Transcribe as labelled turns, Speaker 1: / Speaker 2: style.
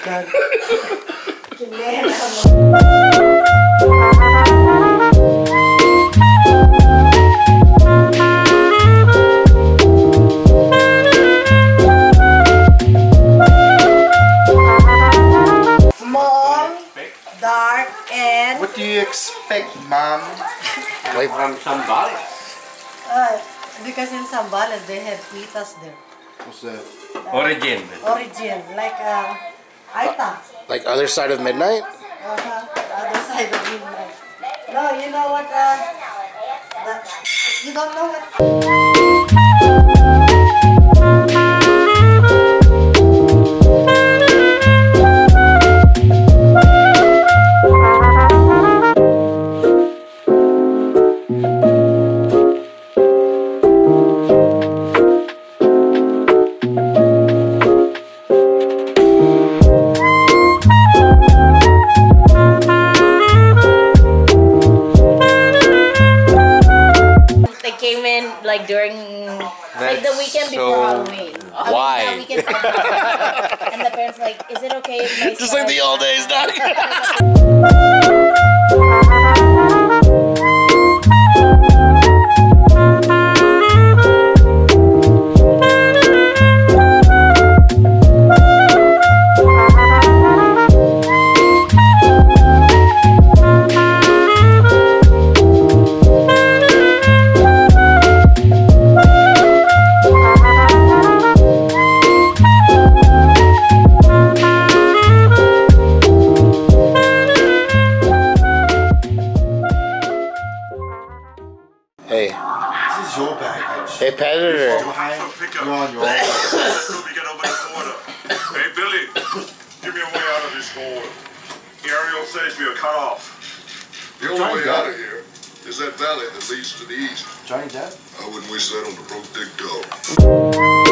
Speaker 1: Dad.
Speaker 2: Small, dark, and...
Speaker 1: What do you expect, Mom?
Speaker 3: Like from Zambales.
Speaker 2: Because in Zambales they have pitas there.
Speaker 1: What's that?
Speaker 3: Origin.
Speaker 2: Origin, like Aita.
Speaker 4: Like other side of midnight?
Speaker 2: The other side of midnight. No, you know what? You don't know what?
Speaker 5: Like during like the weekend before Halloween.
Speaker 4: Why?
Speaker 5: The weekend and the parents like, is it okay if my
Speaker 4: Just like the old days, Doc. Hey.
Speaker 1: This is your baggage.
Speaker 4: Hey, Predator.
Speaker 1: You're on your own.
Speaker 6: Hey, Billy, give me a way out of this hole. Ariel says we are cut off.
Speaker 7: The only way out of here is that valley that leads to the east.
Speaker 1: Johnny Depp?
Speaker 7: I wouldn't wish that on the broke big dog.